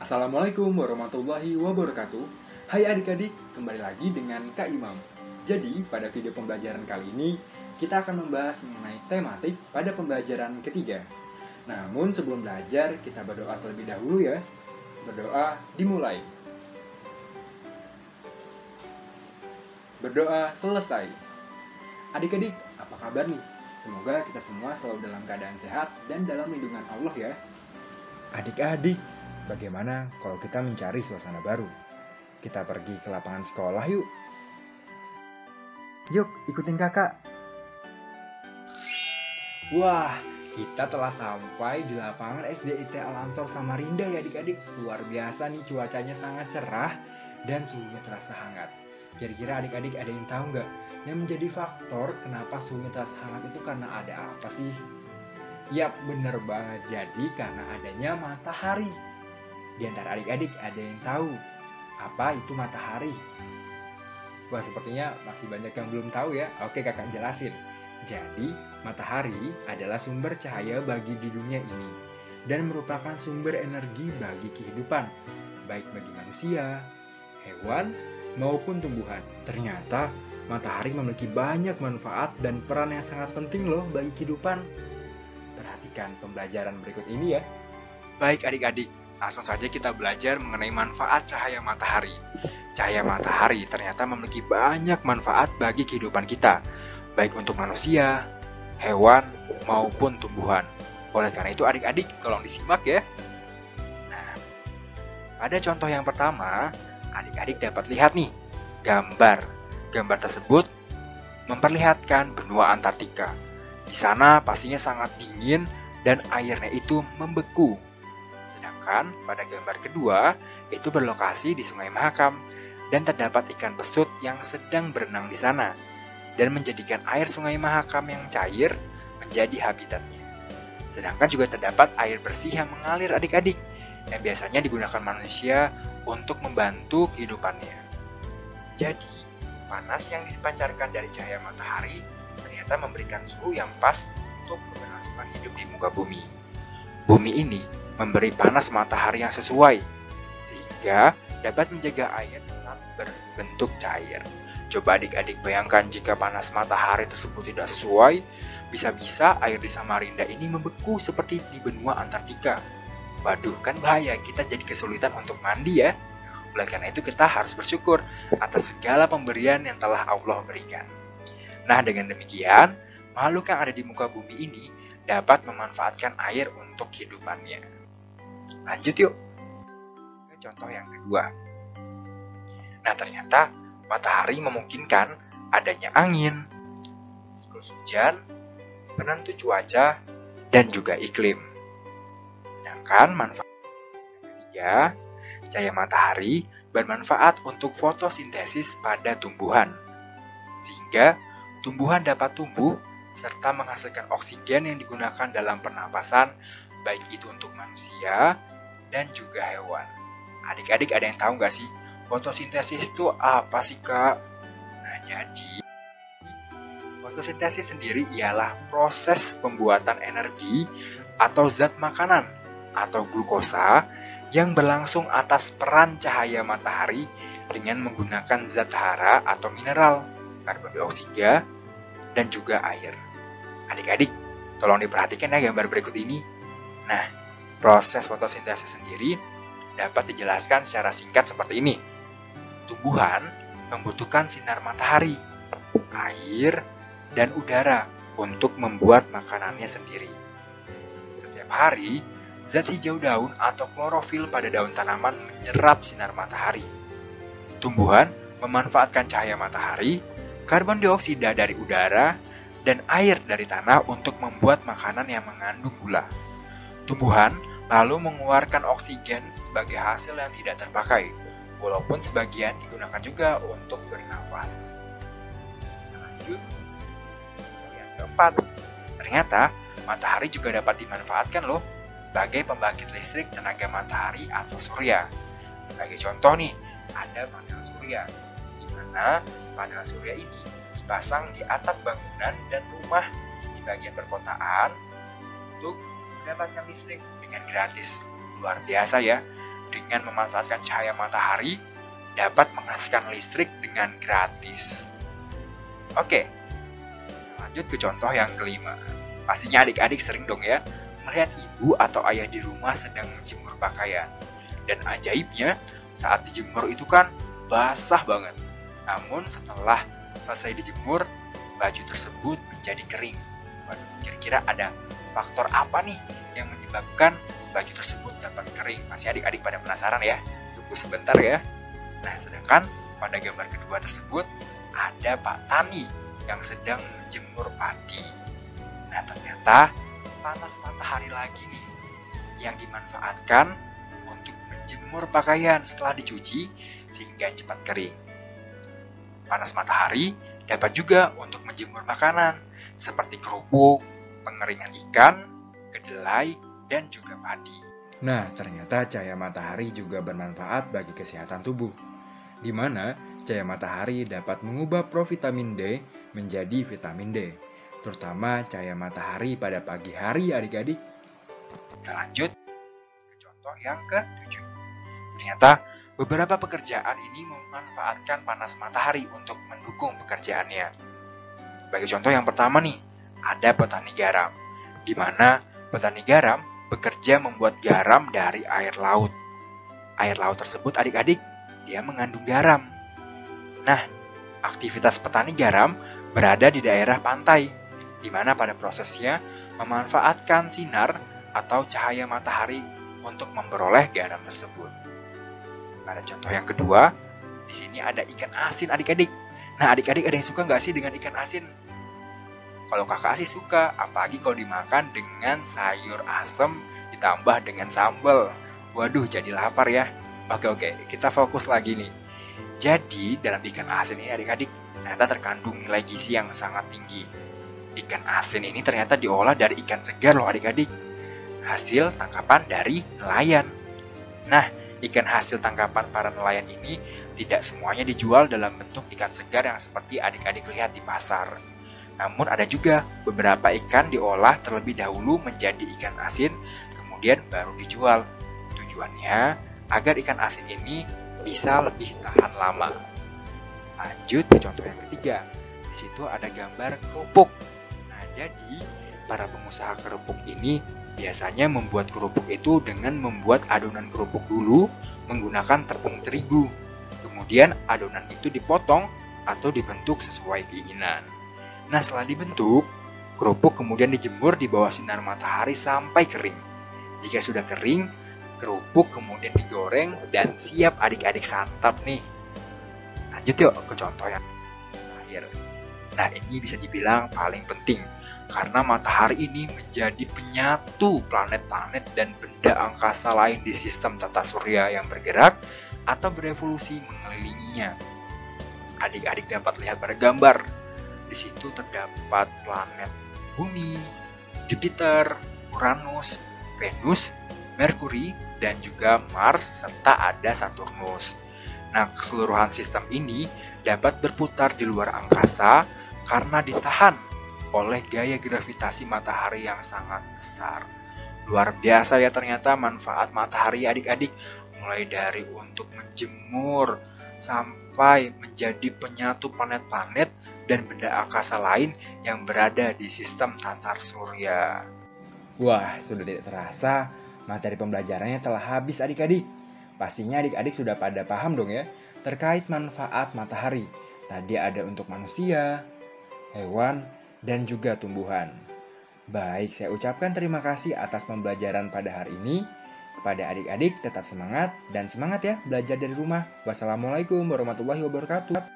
Assalamualaikum warahmatullahi wabarakatuh. Hai adik-adik, kembali lagi dengan Kak Imam. Jadi, pada video pembelajaran kali ini, kita akan membahas mengenai tematik pada pembelajaran ketiga. Namun sebelum belajar, kita berdoa terlebih dahulu ya. Berdoa dimulai. Berdoa selesai. Adik-adik, apa kabar nih? Semoga kita semua selalu dalam keadaan sehat dan dalam lindungan Allah ya. Adik-adik, bagaimana kalau kita mencari suasana baru? Kita pergi ke lapangan sekolah yuk. Yuk, ikutin kakak. Wah, kita telah sampai di lapangan SDIT Al-Ansor Samarinda ya adik-adik. Luar biasa nih, cuacanya sangat cerah dan suhunya terasa hangat. Kira-kira adik-adik ada yang tahu nggak yang menjadi faktor kenapa suhunya terasa hangat itu karena ada apa sih? Yap, bener banget. Jadi karena adanya matahari. Di antara adik-adik ada yang tahu apa itu matahari? Wah, sepertinya masih banyak yang belum tahu ya. Oke, kakak jelasin. Jadi, matahari adalah sumber cahaya bagi di dunia ini dan merupakan sumber energi bagi kehidupan, baik bagi manusia, hewan, maupun tumbuhan. Ternyata, matahari memiliki banyak manfaat dan peran yang sangat penting loh bagi kehidupan. Perhatikan pembelajaran berikut ini ya. Baik adik-adik, langsung saja kita belajar mengenai manfaat cahaya matahari. Cahaya matahari ternyata memiliki banyak manfaat bagi kehidupan kita, baik untuk manusia, hewan, maupun tumbuhan. Oleh karena itu adik-adik, tolong disimak ya. Nah, pada contoh yang pertama, adik-adik dapat lihat nih, gambar. Gambar tersebut memperlihatkan benua Antartika. Di sana pastinya sangat dingin dan airnya itu membeku. Sedangkan pada gambar kedua, itu berlokasi di Sungai Mahakam dan terdapat ikan besut yang sedang berenang di sana dan menjadikan air Sungai Mahakam yang cair menjadi habitatnya. Sedangkan juga terdapat air bersih yang mengalir adik-adik yang biasanya digunakan manusia untuk membantu kehidupannya. Jadi, panas yang dipancarkan dari cahaya matahari ternyata memberikan suhu yang pas untuk keberlangsungan hidup di muka bumi. Bumi ini memberi panas matahari yang sesuai, sehingga dapat menjaga air tetap berbentuk cair. Coba adik-adik bayangkan jika panas matahari tersebut tidak sesuai, bisa-bisa air di Samarinda ini membeku seperti di benua Antartika. Waduh, kan bahaya, kita jadi kesulitan untuk mandi ya. Oleh karena itu kita harus bersyukur atas segala pemberian yang telah Allah berikan. Nah, dengan demikian, makhluk yang ada di muka bumi ini dapat memanfaatkan air untuk kehidupannya. Lanjut yuk ke contoh yang kedua. Nah, ternyata matahari memungkinkan adanya angin, siklus hujan, penentu cuaca, dan juga iklim. Sedangkan manfaat yang ketiga, cahaya matahari bermanfaat untuk fotosintesis pada tumbuhan, sehingga tumbuhan dapat tumbuh serta menghasilkan oksigen yang digunakan dalam pernapasan, baik itu untuk manusia dan juga hewan. Adik-adik ada yang tahu nggak sih, fotosintesis itu apa sih kak? Nah, jadi fotosintesis sendiri ialah proses pembuatan energi atau zat makanan atau glukosa yang berlangsung atas peran cahaya matahari dengan menggunakan zat hara atau mineral, karbon dioksida, dan juga air. Adik-adik, tolong diperhatikan ya gambar berikut ini. Nah, proses fotosintesis sendiri dapat dijelaskan secara singkat seperti ini. Tumbuhan membutuhkan sinar matahari, air, dan udara untuk membuat makanannya sendiri. Setiap hari, zat hijau daun atau klorofil pada daun tanaman menyerap sinar matahari. Tumbuhan memanfaatkan cahaya matahari, karbon dioksida dari udara, dan air dari tanah untuk membuat makanan yang mengandung gula. Tumbuhan lalu mengeluarkan oksigen sebagai hasil yang tidak terpakai, walaupun sebagian digunakan juga untuk bernafas. Lanjut, yang keempat, ternyata matahari juga dapat dimanfaatkan loh sebagai pembangkit listrik tenaga matahari atau surya. Sebagai contoh nih, ada panel surya, di mana panel surya ini dipasang di atap bangunan dan rumah di bagian perkotaan untuk mendapatkan listrik dengan gratis. Luar biasa ya, dengan dengan memanfaatkan cahaya matahari dapat menghasilkan listrik dengan gratis. Oke, lanjut ke contoh yang kelima. Pastinya adik-adik sering dong ya melihat ibu atau ayah di rumah sedang menjemur pakaian. Dan ajaibnya, saat dijemur itu kan basah banget. Namun setelah selesai dijemur, baju tersebut menjadi kering. Waduh, kira-kira ada faktor apa nih yang menyebabkan baju tersebut dapat kering? Pasti adik-adik pada penasaran ya. Tunggu sebentar ya. Nah, sedangkan pada gambar kedua tersebut ada Pak Tani yang sedang menjemur padi. Nah, ternyata panas matahari lagi nih yang dimanfaatkan untuk menjemur pakaian setelah dicuci sehingga cepat kering. Panas matahari dapat juga untuk menjemur makanan seperti kerupuk, pengeringan ikan, kedelai, dan juga padi. Nah, ternyata cahaya matahari juga bermanfaat bagi kesehatan tubuh, di mana cahaya matahari dapat mengubah provitamin D menjadi vitamin D, terutama cahaya matahari pada pagi hari adik-adik. Kita lanjut ke contoh yang ke-7. Ternyata beberapa pekerjaan ini memanfaatkan panas matahari untuk mendukung pekerjaannya. Sebagai contoh yang pertama nih, ada petani garam, di mana petani garam bekerja membuat garam dari air laut. Air laut tersebut adik-adik, dia mengandung garam. Nah, aktivitas petani garam berada di daerah pantai, di mana pada prosesnya memanfaatkan sinar atau cahaya matahari untuk memperoleh garam tersebut. Pada contoh yang kedua, di sini ada ikan asin adik-adik. Nah, adik-adik ada yang suka nggak sih dengan ikan asin? Kalau kakak sih suka, apalagi kalau dimakan dengan sayur asem ditambah dengan sambal. Waduh, jadi lapar ya. Oke, kita fokus lagi nih. Jadi, dalam ikan asin ini adik-adik, ternyata terkandung nilai gizi yang sangat tinggi. Ikan asin ini ternyata diolah dari ikan segar loh adik-adik. Hasil tangkapan dari nelayan. Nah, ikan hasil tangkapan para nelayan ini tidak semuanya dijual dalam bentuk ikan segar yang seperti adik-adik lihat di pasar. Namun ada juga beberapa ikan diolah terlebih dahulu menjadi ikan asin, kemudian baru dijual. Tujuannya agar ikan asin ini bisa lebih tahan lama. Lanjut ke contoh yang ketiga. Di situ ada gambar kerupuk. Nah, jadi para pengusaha kerupuk ini biasanya membuat kerupuk itu dengan membuat adonan kerupuk dulu menggunakan tepung terigu. Kemudian adonan itu dipotong atau dibentuk sesuai keinginan. Nah, setelah dibentuk, kerupuk kemudian dijemur di bawah sinar matahari sampai kering. Jika sudah kering, kerupuk kemudian digoreng dan siap adik-adik santap nih. Lanjut yuk ke contoh yang terakhir. Nah, ini bisa dibilang paling penting karena matahari ini menjadi penyatu planet-planet dan benda angkasa lain di sistem tata surya yang bergerak atau berevolusi mengelilinginya. Adik-adik dapat lihat pada gambar. Di situ terdapat planet Bumi, Jupiter, Uranus, Venus, Merkuri, dan juga Mars, serta ada Saturnus. Nah, keseluruhan sistem ini dapat berputar di luar angkasa karena ditahan oleh gaya gravitasi matahari yang sangat besar. Luar biasa ya ternyata manfaat matahari adik-adik, mulai dari untuk menjemur sampai menjadi penyatu planet-planet dan benda angkasa lain yang berada di sistem tata surya. Wah, sudah tidak terasa materi pembelajarannya telah habis adik-adik. Pastinya adik-adik sudah pada paham dong ya terkait manfaat matahari. Tadi ada untuk manusia, hewan, dan juga tumbuhan. Baik, saya ucapkan terima kasih atas pembelajaran pada hari ini. Kepada adik-adik tetap semangat dan semangat ya belajar dari rumah. Wassalamualaikum warahmatullahi wabarakatuh.